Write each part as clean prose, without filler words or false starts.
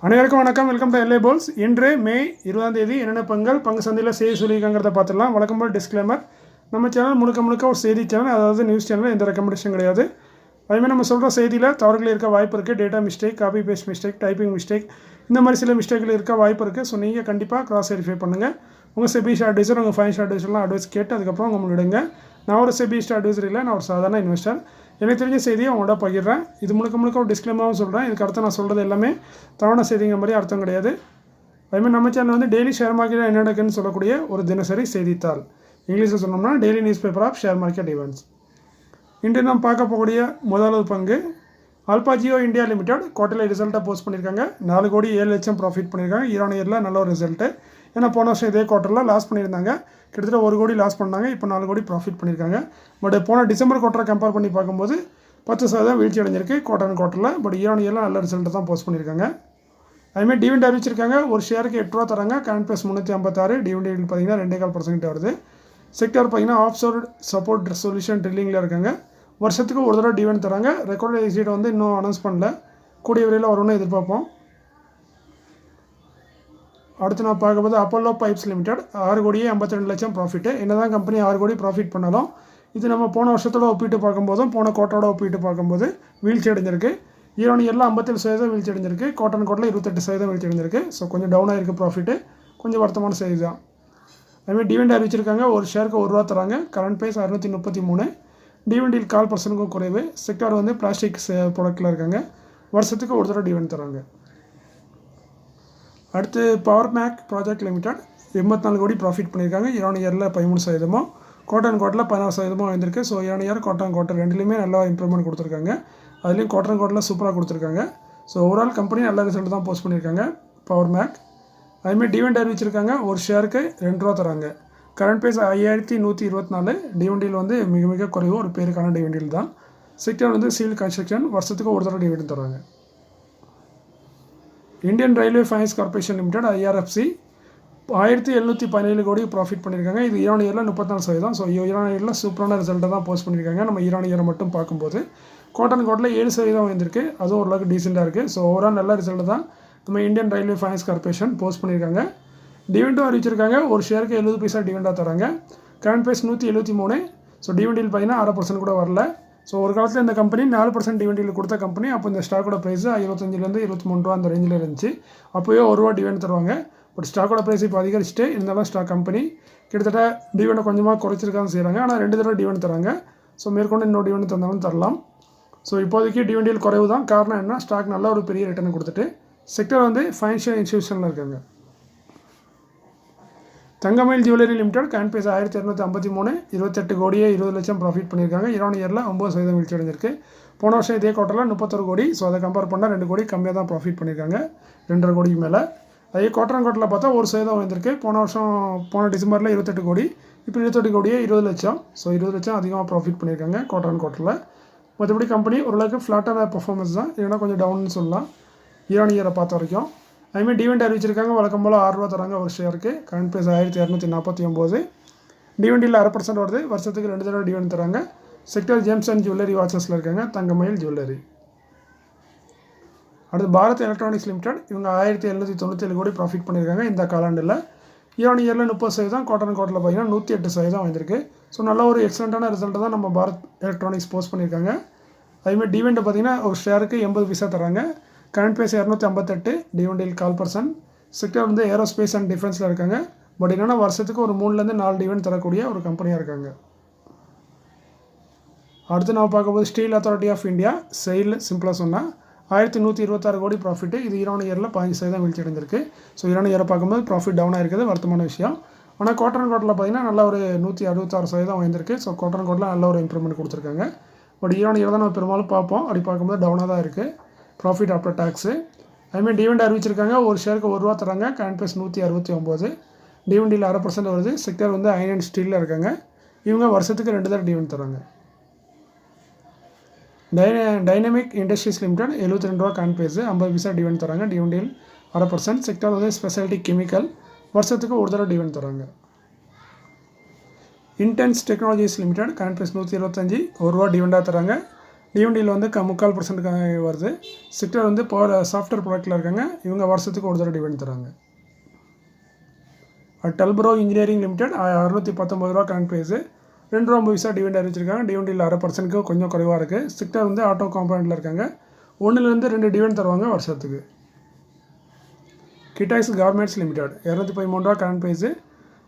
அனைவருக்கும் வணக்கம். Welcome to LA polls. இன்று மே 20ஆம் தேதி என்னென்ன பங்கு சந்தையில் செய்தி சொல்லியிருக்காங்கிறத பார்த்துடலாம். வழக்கம் போல் டிஸ்க்ளைமர், நம்ம சேனல் முழுக்க ஒரு செய்தி சேனல், அதாவது நியூஸ் சேனல். எந்த ரெக்கமெண்டேஷன் கிடையாது. அதுமாதிரி நம்ம சொல்கிற செய்தியில் தவறுகள் இருக்க வாய்ப்பு இருக்குது. Data mistake, copy paste mistake, typing mistake, இந்த மாதிரி சில மிஸ்டேக்கில் இருக்க வாய்ப்பு இருக்குது. ஸோ நீங்கள் கண்டிப்பாக கிராஸ் வெரிஃபை பண்ணுங்கள். உங்கள் செபிஸ்ட் அட்வைசர், உங்கள் ஃபைனான்ஷியல் அட்வைசர்லாம் அட்வைஸ் கேட்டு அதுக்கப்புறம் உங்கள் விடுங்க. நான் ஒரு செபிஸ்ட் அட்வைசர் இல்லை, நான் ஒரு சாதாரண இன்வெஸ்டர். எனக்கு தெரிஞ்ச செய்தியை அவங்களோட பகிர்றேன். இது முழுக்க ஒரு டிஸ்க்ளைமராகவும் சொல்கிறேன். இதுக்கு அடுத்து நான் சொல்கிறது எல்லாமே தவறான செய்திங்கிற மாதிரி அர்த்தம் கிடையாது. அதுமாதிரி நம்ம சேனல் வந்து டெய்லி ஷேர் மார்க்கெட்டில் என்ன நடக்குன்னு சொல்லக்கூடிய ஒரு தினசரி செய்தித்தாள். இங்கிலீஷில் சொன்னோம்னா daily news paper of share market events. இன்று நாம் பார்க்க போகக்கூடிய முதலாவது பங்கு அல்பாஜியோ இந்தியா லிமிடெட் குவார்ட்டர்லி ரிசல்ட்டை போஸ்ட் பண்ணியிருக்காங்க. 4 கோடி 7 லட்சம் ப்ராஃபிட் பண்ணியிருக்காங்க. இயரில் நல்ல ஒரு ரிசல்ட்டு. ஏன்னா போன வருஷம் இதே குவார்ட்டரில் லாஸ் பண்ணியிருந்தாங்க. கிட்டத்தட்ட 1 கோடி லாஸ் பண்ணாங்க. இப்போ 4 கோடி ப்ராஃபிட் பண்ணியிருக்காங்க. பட் போன டிசம்பர் குவார்ட்டரை கம்பேர் பண்ணி பார்க்கும்போது 10% வீழ்ச்சி அடைஞ்சிருக்கு குவார்ட்டரில். பட் இயரில் நல்ல ரிசல்ட்டு தான் போஸ்ட் பண்ணியிருக்காங்க. அதுமாதிரி டிவிடெண்ட் அறிவிச்சிருக்காங்க. ஒரு ஷேருக்கு 8 ரூபா தராங்க. Current price 356. டிவிடெண்ட் பார்த்தீங்கன்னா 2.4% வருது. செக்டர் பார்த்தீங்கன்னா ஆஃப்ஷோர் சப்போர்ட் சொல்யூஷன் ட்ரில்லிங்கில் இருக்காங்க. வருஷத்துக்கு ஒரு தடவை டிவிடெண்ட் தராங்க. ரெக்கார்ட் எக்ஸிட் வந்து இன்னும் அனௌன்ஸ் பண்ணல, கூடிய விரைவில் வரும்னு எதிர்பார்ப்போம். அடுத்து நான் பார்க்கும்போது அப்போலோ பைப்ஸ் லிமிடெட் 6 கோடியே 52 லட்சம் ப்ராஃபிட்டு. என்ன தான் கம்பெனி 6 கோடி ப்ராஃபிட் பண்ணாலும் இது நம்ம போன வருஷத்தோட ஒப்பிட்டு பார்க்கும்போதும் போன குவார்ட்டரோட ஒப்பிட்டு பார்க்கும்போது வீழ்ச்சி அடைஞ்சிருக்கு. இயரில் 57% வீழ்ச்சி அடைஞ்சிருக்கு. குவார்ட்டரில் 28% வீழ்ச்சி அடைஞ்சிருக்கு. ஸோ கொஞ்சம் டவுனாக இருக்குது ப்ராஃபிட்டு. கொஞ்சம் வருத்தமான செய்தி தான். அதுமாதிரி டிவிடெண்ட் அறிவிச்சிருக்காங்க. ஒரு ஷேருக்கு 1 ரூபா தராங்க. Current price 633. டிவிடெண்ட் 4% குறைவு. செக்டார் வந்து பிளாஸ்டிக்ஸ் ப்ராடக்ட்டில் இருக்காங்க. வருஷத்துக்கு ஒரு தடவை டிவிடெண்ட் தராங்க. அடுத்து பவர் மேக் ப்ராஜெக்ட் லிமிடெட் 84 கோடி ப்ராஃபிட் பண்ணியிருக்காங்க. இயரில் 13%, குவார்ட்டரில் 16% வந்திருக்கு. ஸோ குவார்ட்டர் ரெண்டுலேயுமே நல்லா இம்ப்ரூவ்மெண்ட் கொடுத்துருக்காங்க. அதுலேயும் குவார்ட்டரில் சூப்பராக கொடுத்துருக்காங்க. ஸோ ஓவரால் கம்பெனி நல்ல ரிசல்ட் தான் போஸ்ட் பண்ணியிருக்காங்க பவர் மேக். அதுமாதிரி டிவிடெண்ட் அறிவிச்சிருக்காங்க. ஒரு ஷேருக்கு 2 ரூபா தராங்க. Current price 5124. டிவிடெண்ட் வந்து மிக குறைவு, ஒரு பேருக்கான டிவிடெண்ட் தான். செக்டர் வந்து சிவில் கன்ஸ்ட்ரக்ஷன். வருஷத்துக்கு ஒரு தடவை டிவிடெண்ட் தராங்க. Indian railway finance corporation limited IRFC 1717 கோடி ப்ராஃபிட் பண்ணியிருக்காங்க. இது இயரில் 34%. ஸோ இயரில் சூப்பரான ரிசல்ட்டை தான் போஸ்ட் பண்ணியிருக்காங்க. நம்ம இயரை மட்டும் பார்க்கும்போது குவார்ட்டரில் 7% வந்திருக்கு. அதுவும் ஓரளவுக்கு டீசெண்டாக இருக்குது. ஸோ ஓவரால் நல்ல ரிசல்ட் தான் நம்ம Indian railway finance corporation post பண்ணியிருக்காங்க. டிவிடெண்டும் அறிவிச்சிருக்காங்க. ஒரு ஷேருக்கு 70 பைசா டிவிடெண்டாக தராங்க. Current price 173. ஸோ டிவிடெண்ட் பார்த்தீங்கன்னா 6% கூட வரல. ஸோ ஒரு காலத்தில் இந்த கம்பெனி 4% டிவிடெண்ட் கொடுத்த கம்பெனி. அப்போ இந்த ஸ்டாக்கோட ப்ரைஸ் 25லேருந்து 23 ரூபா அந்த ரேஞ்சில் இருந்துச்சு. அப்போயே 1 ரூபா டிவிடெண்ட் தருவாங்க. பட் ஸ்டாக்கோட ப்ரைஸ் இப்போ அதிகரிச்சுட்டு இருந்தாலும் ஸ்டாக் கம்பெனி கிட்டத்தட்ட டிவிடெண்ட் கொஞ்சமாக குறைச்சிருக்காங்க செய்கிறாங்க. ஆனால் 2 தடவை டிவிடெண்ட் தராங்க. ஸோ மேற்கொண்டு இன்னொரு டிவிடெண்ட் தந்தாலும் தரலாம். ஸோ இப்போதைக்கு டிவிடெண்ட் குறைவு தான். காரணம் என்ன, ஸ்டாக் நல்ல ஒரு பெரிய ரிட்டர்ன் கொடுத்துட்டு செக்டர் வந்து ஃபைனான்ஷியல் இன்ஸ்டியூஷனில் இருக்காங்க. தங்கமயில் ஜுவல்லரி லிமிடெட் கரண்ட் ப்ரைஸ் 1253. 28 கோடியே 20 லட்சம் ப்ராஃபிட் பண்ணியிருக்காங்க. இயரில் 9% வீழ்ச்சி அடைஞ்சிருக்கு. போன வருஷம் இதே குவார்ட்டரில் 31 கோடி. ஸோ அதை கம்பேர் பண்ணால் 2 கோடி கம்மியாக தான் ப்ராஃபிட் பண்ணியிருக்காங்க. 2.5 கோடிக்கு மேலே. அதே குவார்ட்டரில் பார்த்தா 1% வந்திருக்கு. போன டிசம்பரில் 28 கோடி. இப்போ 28 கோடியே 20 லட்சம். ஸோ 20 லட்சம் அதிகமாக ப்ராஃபிட் பண்ணியிருக்காங்க குவார்ட்டரில். மற்றபடி கம்பெனி ஓரளவுக்கு ஃப்ளாட்டான பர்ஃபார்மன்ஸ் தான், இல்லைனா கொஞ்சம் டவுன்னு சொல்லலாம் இயரை பார்த்த வரைக்கும். அதுமாதிரி டிவிடெண்ட் அறிவிச்சிருக்காங்க. வழக்கம் போல் 6 ரூபா தராங்க ஒரு ஷேருக்கு. Current price 1249. டிவிடெண்டில் 1/2% வருது. வருஷத்துக்கு 2 தடவை டிவிடெண்ட் தராங்க. செக்டர் ஜெம்ஸ் அண்ட் ஜுவல்லரி வாட்சஸில் இருக்காங்க. தங்கமயில் ஜுவல்லரி. அடுத்து பாரத் எலக்ட்ரானிக்ஸ் லிமிடெட். இவங்க 1797 கோடி ப்ராஃபிட் பண்ணியிருக்காங்க இந்த காலாண்டில். இயரில் 30%, குவார்ட்டரில் பார்த்தீங்கன்னா 108% வந்திருக்கு. ஸோ நல்ல ஒரு எக்ஸலண்ட்டான ரிசல்ட்டை தான் நம்ம பாரத் எலக்ட்ரானிக்ஸ் போஸ்ட் பண்ணியிருக்காங்க. அதுமாதிரி டிவிடெண்ட் பார்த்தீங்கன்னா ஒரு ஷேருக்கு 80 பைசா தராங்க. Current price 258. டிவிடெண்ட் 4%. செக்டர் வந்து ஏரோஸ்பேஸ் அண்ட் டிஃபென்ஸில் இருக்காங்க. பட் என்னென்னா வருஷத்துக்கு ஒரு 3லேருந்து 4 டிவிடெண்ட் தரக்கூடிய ஒரு கம்பெனியாக இருக்காங்க. அடுத்து நம்ம பார்க்கும்போது steel authority of India SAIL சிம்பிளாக சொன்னால் 1126 கோடி ப்ராஃபிட்டு. இது இயரில் 15% வீழ்ச்சி அடைஞ்சிருக்கு. ஸோ இயரை பார்க்கும்போது ப்ராஃபிட் டவுனாக இருக்குது, வருத்தமான விஷயம். ஆனால் குவார்ட்டரில் பார்த்தீங்கன்னா நல்ல ஒரு 166% வந்திருக்கு. ஸோ குவார்ட்டரில் நல்ல ஒரு இம்ப்ரூவ்மெண்ட் கொடுத்துருக்காங்க. பட் இயர் தான் நம்ம பெரும்பாலும் பார்ப்போம். அப்படி பார்க்கும்போது டவுனாக தான் இருக்குது ப்ராஃபிட் ஆஃப்டர் டேக்ஸு. அதுமாதிரி டிவிடெண்ட் அறிவிச்சிருக்காங்க. ஒரு ஷேருக்கு 1 ரூபா தராங்க. Current price 169. டிவிடெண்டில் 1/2% வருது. செக்டர் வந்து அயர்ன் அண்ட் ஸ்டீலில் இருக்காங்க. இவங்க வருஷத்துக்கு 2 தடவை டிவிடெண்ட் தராங்க. டைனமிக் இண்டஸ்ட்ரீஸ் லிமிடெட் 72 ரூபா கரண்ட் ப்ரைஸ். 50 பைசா டிவிடெண்ட் தராங்க. டிவிடெண்ட் 1/2%. செக்டர் வந்து ஸ்பெஷாலிட்டி கெமிக்கல். வருஷத்துக்கு ஒரு தடவை டிவிடெண்ட் தராங்க. Intense technologies limited current price 125. 1 ரூபா டிவிடெண்டாக தராங்க. டிஎன்டியில் வந்து 3/4% வருது. செக்டர் வந்து பவர் சாஃப்ட்வேர் ப்ராடக்ட்டில் இருக்காங்க. இவங்க வருஷத்துக்கு ஒரு தடவை டிவிடெண்ட் தராங்க. டெல்ப்ரோ இன்ஜினியரிங் லிமிடெட் 619 ரூபா கரண்ட் ப்ரைஸு, ₹2.50 டிவிடெண்ட் அறிவிச்சிருக்காங்க. டிவிடெண்டில் 0.5% கொஞ்சம் குறைவாக இருக்குது. செக்டர் வந்து ஆட்டோ காம்பவுண்டில் இருக்காங்க. 1-2 டிவிடெண்ட் தருவாங்க வருஷத்துக்கு. கிட்டாக்ஸ் கார்மெண்ட்ஸ் லிமிடெட் 213 ரூபா கரண்ட் ப்ரைஸு,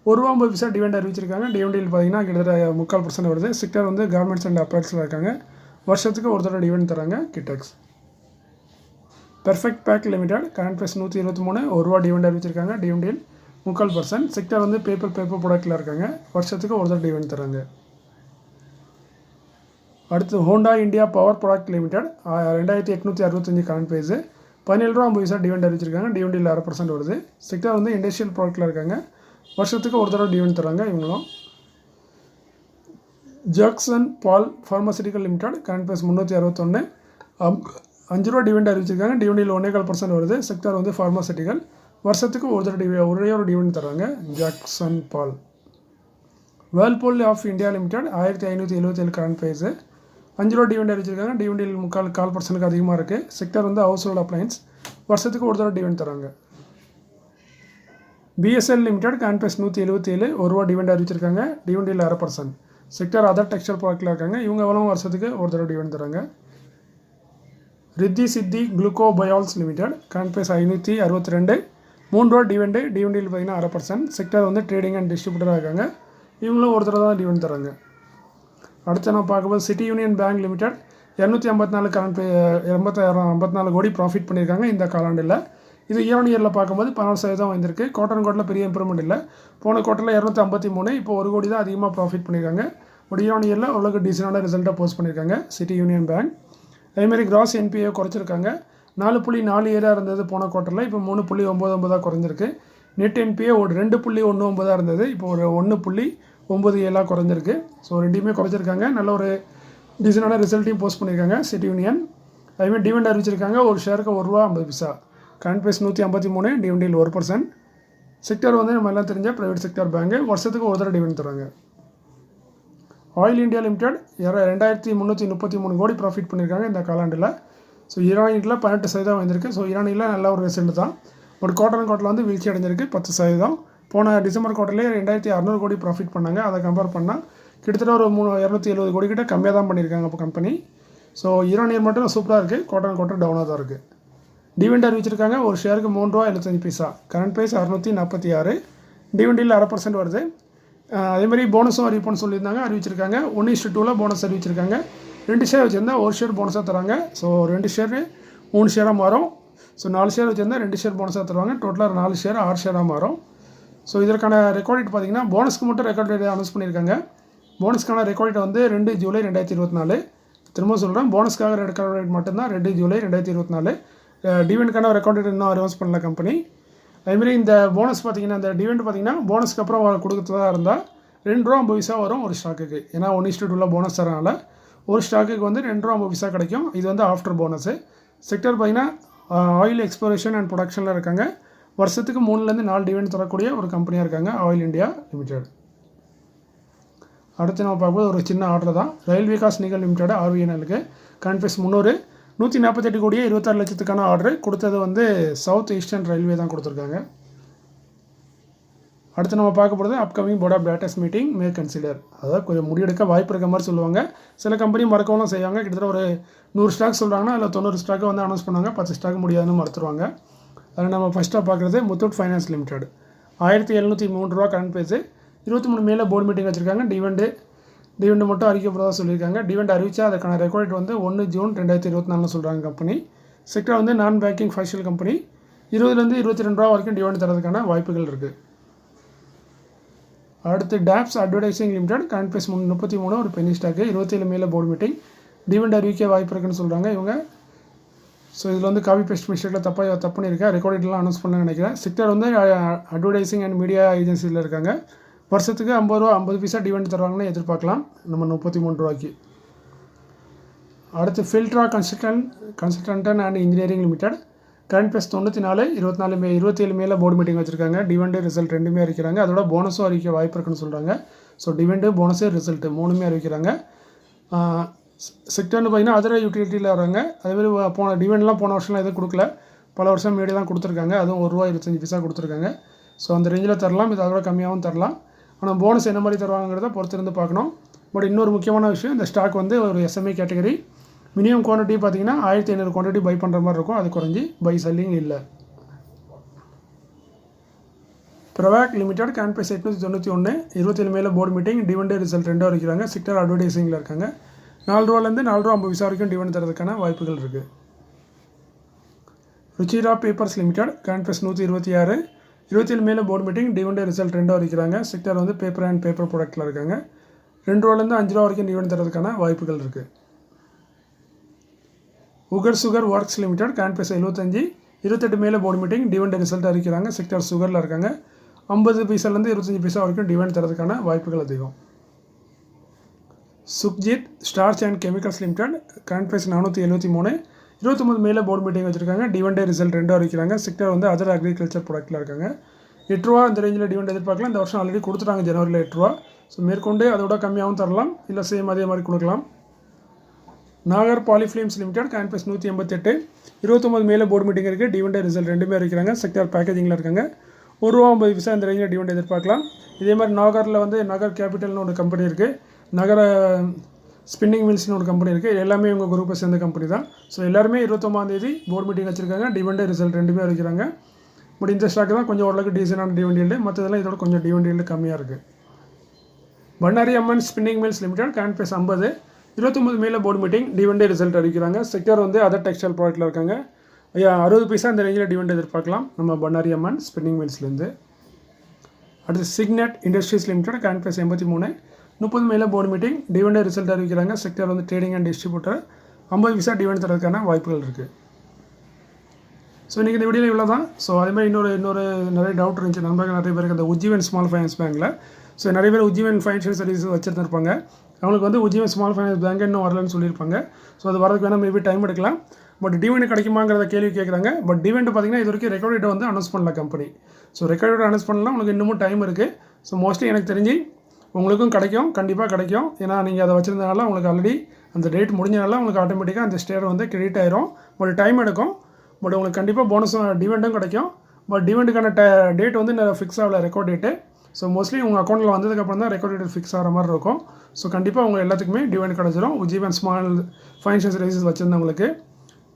₹1.50 டிவிடெண்ட் அறிவிச்சிருக்காங்க. டிவிடெண்டில் பார்த்தீங்கன்னா கிட்டத்தட்ட 3/4% வருது. செக்டர் வந்து கார்மெண்ட்ஸ் அண்ட் அப்பரல்ஸில் இருக்காங்க. வருஷத்துக்கு ஒரு தடவை டிவிடெண்ட் தராங்க Kitex. Perfect pac limited current price 123, ₹1 dividend அறிவிச்சிருக்காங்க. டிவிடெண்டில் 3/4%. செக்டர் வந்து பேப்பர் ப்ராடக்ட்டில் இருக்காங்க. வருஷத்துக்கு ஒரு தடவை டிவிடெண்ட் தராங்க. அடுத்து Honda India power product limited 2865 current price, ₹17.50 dividend அறிவிச்சிருக்காங்க. டிவிடெண்டில் 0.5% வருது. செக்டர் வந்து இண்டஸ்ட்ரியல் ப்ராடக்ட்டில் இருக்காங்க. வருஷத்துக்கு ஒரு தடவை டிவிடெண்ட் தராங்க இவங்களும். Jagsonpal pharmaceutical limited current price 361, ₹5 dividend அறிவிச்சிருக்காங்க. டிவிடெண்டில் 1.25% வருது. செக்டர் வந்து ஃபார்மசூட்டிக்கல். வருஷத்துக்கு ஒரு தடவை ஒரே ஒரு டிவிடெண்ட் தராங்க ஜாக்சன் பால். Whirlpool of India limited 1577 current price, ₹5 dividend அறிவிச்சிருக்காங்க. டிவிடெண்டில் 4% அதிகமாக இருக்குது. செக்டர் வந்து ஹவுஸ் ஹோல்ட் அப்ளையன்ஸ். வருஷத்துக்கு ஒரு தடவை டிவிடெண்ட் தராங்க. PSL limited current price 177, ₹1 dividend அறிவிச்சிருக்காங்க. டிவிடெண்டில் 0.5%. செக்டர் அதர் டெக்ஸ்டைல் ப்ராடக்ட்டில் இருக்காங்க. இவங்க எவ்வளோ வருஷத்துக்கு ஒரு தடவை டிவிடெண்ட் தராங்க. ரித்தி சித்தி குளுக்கோபயால்ஸ் லிமிடெட் கரண்ட் ப்ரைஸ் 562, ₹3 டிவிடெண்ட். டிவிடெண்டில் பார்த்தீங்கன்னா 0.5%. செக்டர் வந்து ட்ரேடிங் அண்ட் டிஸ்ட்ரிபியூட்டராக இருக்காங்க. இவங்களும் ஒரு தடவை தான் டிவிடெண்ட் தராங்க. அடுத்து நான் பார்க்கும்போது city union bank limited 254 current 54 கோடி ப்ராஃபிட் பண்ணியிருக்காங்க இந்த காலாண்டில். இது இயர் பார்க்கும்போது 14% வந்திருக்கு. குவார்ட்டரில் பெரிய இம்ப்ரூவ்மெண்ட் இல்லை. போன குவார்ட்டரில் 253, இப்போ 1 கோடி தான் அதிகமாக ப்ராஃபிட் பண்ணியிருக்காங்க. ஒரு இயரில் அவ்வளோக்கு டீசெண்டான ரிசல்ட்டாக போஸ்ட் பண்ணியிருக்காங்க சிட்டி யூனியன் பேங்க். அதேமாதிரி கிராஸ் என்பிஏ குறைச்சிருக்காங்க. 4.47 இருந்தது போன குவார்ட்டரில், இப்போ 3.99 குறைஞ்சிருக்கு. நெட் என்பிஏ 2.19 இருந்தது, இப்போ ஒரு 1.97 குறைஞ்சிருக்கு. ஸோ ரெண்டையுமே குறைச்சிருக்காங்க. நல்ல ஒரு டீசெண்டான ரிசல்ட்டையும் போஸ்ட் பண்ணியிருக்காங்க சிட்டி யூனியன். அதேமாதிரி டிவிடெண்ட் அறிவிச்சிருக்காங்க. ஒரு ஷேருக்கு ₹1.50. கரண்ட் ப்ரைஸ் 153, டிவிடெண்டில் 1%. செக்டர் வந்து நம்ம எல்லாம் தெரிஞ்ச ப்ரைவேட் செக்டர் பேங்கு. வருஷத்துக்கு ஒரு தடவை டிவிடெண்ட் தராங்க. ஆயில் இந்தியா லிமிடெட் 2333 கோடி ப்ராஃபிட் பண்ணியிருக்காங்க இந்த காலாண்டில். ஸோ ஈரானியில் 18% வந்திருக்கு. ஸோ ஈரானியில் நல்ல ஒரு ரிசல்ட் தான். ஒரு குவார்ட்டரில் வந்து வீழ்ச்சி அடைஞ்சிருக்கு 10%. போன டிசம்பர் குவார்ட்டர்லேயே 2600 கோடி ப்ராஃபிட் பண்ணாங்க. அதை கம்பேர் பண்ணால் கிட்டத்தட்ட ஒரு 270 கோடி கிட்ட கம்மியாக தான் பண்ணியிருக்காங்க இப்போ கம்பெனி. ஸோ ஈரானியர் மட்டும் சூப்பராக இருக்குது. குவார்ட்டர் டவுனாக தான் இருக்குது. டிவிடெண்ட் அறிவிச்சிருக்காங்க. ஒரு ஷேருக்கு ₹3.75. கரண்ட் ப்ரைஸ் 646, டிவிடெண்டில் 0.5% வருது. அதேமாதிரி போனஸும் அறிவிப்புன்னு சொல்லியிருந்தாங்க, அறிவிச்சிருக்காங்க. 1:2 போனஸ் அறிவிச்சிருக்காங்க. 2 ஷேர் வச்சுருந்தா 1 ஷேர் போனஸாக தராங்க. ஸோ 2 ஷேர் 3 ஷேராக மாறும். ஸோ 4 ஷேர் வச்சுருந்தா 2 ஷேர் போனஸாக தருவாங்க. டோட்டலாக 4 ஷேர் 6 ஷேராக மாறும். ஸோ இதற்கான ரெக்கார்ட் டேட் பார்த்தீங்கன்னா போனஸ்க்கு மட்டும் ரெக்கார்ட் டேட் அனௌன்ஸ் பண்ணியிருக்காங்க. போனஸ்க்கான ரெக்கார்ட் டேட் வந்து 2 ஜூலை 2024. திரும்ப சொல்கிறேன், போனஸ்க்காக ரெக்கார்ட் டேட் மட்டும்தான் 2 ஜூலை 2024. டிவிடெண்டுக்கான ரெக்கார்ட் டேட் இன்னும் அனௌன்ஸ் பண்ணல கம்பெனி. அதுமாரி இந்த போனஸ் பார்த்தீங்கன்னா, இந்த டிவிடெண்ட் பார்த்தீங்கன்னா போனஸ்க்கு அப்புறம் கொடுக்குறதா இருந்தால் ₹2.50 வரும் ஒரு ஸ்டாக்குக்கு. ஏன்னா 1:2 போனஸ் தரனால ஒரு ஸ்டாக்குக்கு வந்து ₹2.50 கிடைக்கும். இது வந்து ஆஃப்டர் போனஸு. செக்டர் பார்த்தீங்கன்னா ஆயில் எக்ஸ்ப்ளோரேஷன் அண்ட் ப்ரொடக்ஷனில் இருக்காங்க. வருஷத்துக்கு 3-4 டிவிடெண்ட் தரக்கூடிய ஒரு கம்பெனியாக இருக்காங்க ஆயில் இந்தியா லிமிடெட். அடுத்து நம்ம பார்க்கும்போது ஒரு சின்ன ஆர்டர் தான். ரயில் விகாஸ் நிகல் லிமிடெட் RVNLக்கு கரண்ட் ப்ரைஸ் 300, 148 கோடியே 26 லட்சத்துக்கான ஆர்டர் கொடுத்தது வந்து சவுத் ஈஸ்டர்ன் ரயில்வே தான் கொடுத்துருக்காங்க. அடுத்து நம்ம பார்க்க போகிறது upcoming board of directors meeting may consider. அதாவது கொஞ்சம் முடிவெடுக்க வாய்ப்பு இருக்க மாதிரி சொல்லுவாங்க. சில கம்பெனி மறக்கவும் செய்வாங்க. கிட்டத்தட்ட ஒரு 100 ஸ்டாக் சொல்கிறாங்கன்னா அதில் 90 ஸ்டாக்கு வந்து அனௌன்ஸ் பண்ணுவாங்க, 10 ஸ்டாக் முடியாதுன்னு மறுத்துருவாங்க. அதில் நம்ம ஃபஸ்ட்டாக பார்க்குறது Muthoot finance limited 1703 current price. 23 மேலே போர்டு மீட்டிங் வச்சுருக்காங்க. டிவிடெண்ட் மட்டும் அறிவிக்கப்படுறதா சொல்லியிருக்காங்க. டிவிடெண்ட் அறிவிச்சா அதுக்கான ரெக்கார்ட் வந்து 1 ஜூன் 2024 சொல்கிறாங்க கம்பெனி. செக்டர் வந்து நான் பேங்கிங் ஃபைனான்ஷியல் கம்பெனி. 20லேருந்து ₹22 வரைக்கும் டிவிடெண்ட் தரதுக்கான வாய்ப்புகள் இருக்குது. அடுத்து Tops advertising limited current price 33, ஒரு பெனி ஸ்டாக்கு. 27 மேலே போர்டு மீட்டிங். டிவிடெண்ட் அறிவிக்க வாய்ப்பு இருக்குன்னு சொல்கிறாங்க இவங்க. ஸோ இதில் வந்து காப்பி பேஸ்ட் மிஸ்டேக்கில் தப்பு பண்ணியிருக்கேன். ரெக்கார்டெலாம் அனௌன்ஸ் பண்ண நினைக்கிறேன். செக்டர் வந்து அட்வர்டைசிங் அண்ட் மீடியா ஏஜென்சியில் இருக்காங்க. வருஷத்துக்கு ₹50 டிவிடெண்ட் தருவாங்கன்னு எதிர்பார்க்கலாம் நம்ம 33 அடுத்து Filtra consultant and engineering limited current price 94, 27 மேலே போர்டு மீட்டிங் வச்சுருக்காங்க. டிவிடெண்ட் ரிசல்ட் ரெண்டுமே அறிவிக்கிறாங்க. அதோட போனஸும் அறிவிக்க வாய்ப்பு இருக்குன்னு சொல்கிறாங்க. ஸோ டிவிடெண்ட் போனஸு ரிசல்ட்டு 3மே அறிவிக்கிறாங்க. செக்டர்னு பார்த்தீங்கன்னா அதர் யூட்டிலிட்டியில் வராங்க. அதேமாதிரி போன டிவிடெண்ட்லாம் போன வருஷம்லாம் எதுவும் கொடுக்கல, பல வருஷம் முன்னாடி தான் கொடுத்துருக்காங்க. அதுவும் ₹1.25 கொடுத்துருக்காங்க. ஸோ அந்த ரேஞ்சில் தரலாம், இது அதோட கம்மியாகவும் தரலாம். ஆனால் போனஸ் என்ன மாதிரி தருவாங்கிறத பொறுத்திருந்து பார்க்கணும். பட் இன்னொரு முக்கியமான விஷயம், இந்த ஸ்டாக் வந்து ஒரு எஸ்எம்ஏ கேட்டகரி. மினிமம் குவான்டிட்டி பார்த்தீங்கன்னா 1500 குவான்டிட்டி பை பண்ணுற மாதிரி இருக்கும். அது குறைஞ்சி பை செல்லிங் இல்லை. ப்ரொவாக் லிமிடெட் கான்பேஸ் 891 27 மேலே போர்டு மீட்டிங் டிவிடெண்ட் ரிசல்ட் 2 இருக்கிறாங்க. செக்டர் அட்வர்டைசிங்கில் இருக்காங்க. ₹4 ₹4.50 வரைக்கும் டிவிடெண்ட் தரதுக்கான வாய்ப்புகள் இருக்குது. ருச்சிரா பேப்பர்ஸ் லிமிடெட் கான்பேஸ் 126 27 மேலே போர்டு மீட்டிங் டிவிடெண்ட் ரிசல்ட் 2 இருக்கிறாங்க. செக்டர் வந்து பேப்பர் அண்ட் பேப்பர் ப்ராடக்ட்டில் இருக்காங்க. ₹2 வரைக்கும் டிவிடெண்ட் தரதுக்கான வாய்ப்புகள் இருக்குது. உகர் சுகர் ஒர்க்ஸ் லிமிடெட் கான்பேஸ் 75 28 மேலே போர்டு மீட்டிங் டிவிடெண்ட் ரிசல்ட் அறிக்கிறாங்க. செக்டர் சுகரில் இருக்காங்க. 50 பைசாலேருந்து 25 பைசா வரைக்கும் டிவிடெண்ட் தரதுக்கான வாய்ப்புகள் அதிகம். சுக்ஜித் ஸ்டார்ச் அண்ட் கெமிக்கல்ஸ் லிமிடெட் கான்பேஸ் 473 29 மேலே போர்டு மீட்டிங் வச்சுருக்காங்க. Dividend result 2 அறிக்கிறாங்க. செக்டர் வந்து அதர் அக்ரிகல்ச்சர் ப்ராடக்ட்டில் இருக்காங்க. ₹8 இந்த ரேஞ்சில் டிவிடெண்ட் எதிர்பார்க்கலாம். இந்த வருஷம் ஆல்ரெடி கொடுத்துட்டாங்க ஜனவரியில் ₹8. ஸோ மேற்கொண்டு அதோட கம்மியாகவும் தரலாம், இல்லை சேம் அதே மாதிரி கொடுக்கலாம். நாகர் பாலிஃபிலிம்ஸ் லிமிடெட் கான்பேஸ் 188 29 மேலே போர்டு மீட்டிங் இருக்குது. டிவிடெண்ட் ரிசல்ட் 2 இருக்கிறாங்க. செக்டர் பேக்கேஜிங்கில் இருக்காங்க. ₹1.50 இந்த ரேஞ்சில் டிவிடெண்ட் எதிர்பார்க்கலாம். இதே மாதிரி நாகரில் வந்து நகர் கேபிட்டல்னு ஒரு கம்பெனி இருக்குது. நகர ஸ்பின்னிங் மில்ஸ்னு ஒரு கம்பெனி இருக்குது. எல்லாமே இவங்க குரூப்பை சேர்ந்த கம்பெனி தான். ஸோ எல்லாருமே 29 போர்டு மீட்டிங் வச்சுருக்காங்க. டிவிடெண்ட் ரிசல்ட் 2 இருக்கிறாங்க. பட் இந்த ஸ்டாக் தான் கொஞ்சம் ஓரளவுக்கு டீசெண்டான டிவிடெண்ட். மற்றதெல்லாம் இதோட கொஞ்சம் டிவிடெண்ட் கம்மியாக இருக்குது. Bannari Amman spinning mills limited கான்பேஸ் 50 29 மேலே போர்டு மீட்டிங் டிவிடெண்ட் ரிசல்ட் அறிவிக்கிறாங்க. செக்டர் வந்து அதர் டெக்ஸ்டைல் ப்ராடக்ட்டில் இருக்காங்க. 60 பைசா இந்த ரேஞ்சில் டிவிடெண்ட் எதிர்பார்க்கலாம் நம்ம பண்ணாரி அம்மன் ஸ்பின்னிங் மில்ஸ்லேருந்து. அடுத்து சிக்னெட் இண்டஸ்ட்ரீஸ் லிமிடெட் கான்பேஸ் 83 30 மேலே போர்டு மீட்டிங் டிவிடெண்ட் ரிசல்ட் அறிவிக்கிறாங்க. செக்டர் வந்து ட்ரேடிங் அண்ட் டிஸ்ட்ரிபியூட்டர் 50 பைசா டிவிடெண்ட் தரதுக்கான வாய்ப்புகள் இருக்குது. ஸோ இன்றைக்கி இந்த வீடியோவில் இவ்வளோ தான். ஸோ அதேமாதிரி இன்னொரு நிறைய டவுட் இருந்துச்சு நண்பர்கள் நிறைய பேருக்கு அந்த உஜ்ஜீவன் ஸ்மால் ஃபைனான்ஸ் பேங்க்கில். ஸோ நிறைய பேர் உஜ்ஜீவன் ஃபைனான்ஷியல் சர்வீஸ் வச்சுருந்துருப்பாங்க. அவங்களுக்கு வந்து உஜ்ஜீவன் ஸ்மால் ஃபைனான்ஸ் பேங்க் இன்னும் வரலன்னு சொல்லியிருப்பாங்க. ஸோ அது வரதுக்கு வேணால் மேபி டைம் எடுக்கலாம். பட் டிவிடெண்ட் கிடைக்குமாங்கிறத கேள்வி கேட்குறாங்க. பட் டிவிடெண்ட் பார்த்தீங்கன்னா இது வரைக்கும் ரெக்கார்ட் டேட்டை வந்து அனௌன்ஸ் பண்ணல company. So record date announce பண்ணலாம், உங்களுக்கு இன்னமும் டைம் இருக்குது. ஸோ மோஸ்ட்லி எனக்கு தெரிஞ்சு உங்களுக்கும் கிடைக்கும், கண்டிப்பாக கிடைக்கும். ஏன்னா நீங்கள் அதை வச்சுருந்தனால உங்களுக்கு ஆல்ரெடி அந்த டேட் முடிஞ்சனால உங்களுக்கு ஆட்டோமேட்டிக்காக அந்த ஸ்டேட் வந்து கிரெடிட் ஆயிரும். பட் டைம் எடுக்கும். பட் உங்களுக்கு கண்டிப்பாக போனஸும் டிவிடெண்டும் கிடைக்கும். பட் டிவிடெண்டுக்கான டேட் வந்து ஃபிக்ஸ் ஆகல, ரெக்கார்ட் டேட்டு. ஸோ மோஸ்ட்லி உங்கள் அக்கௌண்ட்டில் வந்ததுக்கப்புறம் தான் ரெக்கார்ட் டேட் ஃபிக்ஸ் ஆகிற மாதிரி இருக்கும். ஸோ கண்டிப்பாக உங்கள் எல்லாத்துக்குமே டிவிடெண்ட் கிடச்சிரும் உஜ்ஜீவன் ஸ்மால் ஃபைனான்ஷியல் சர்வீசஸ் வச்சுருந்தவங்களுக்கு.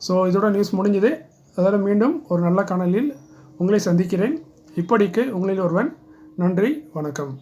ஸோ இதோட நியூஸ் முடிஞ்சுது. அதோட மீண்டும் ஒரு நல்ல காணொலியில் உங்களை சந்திக்கிறேன். இப்படிக்கு உங்களில் ஒருவன். நன்றி, வணக்கம்.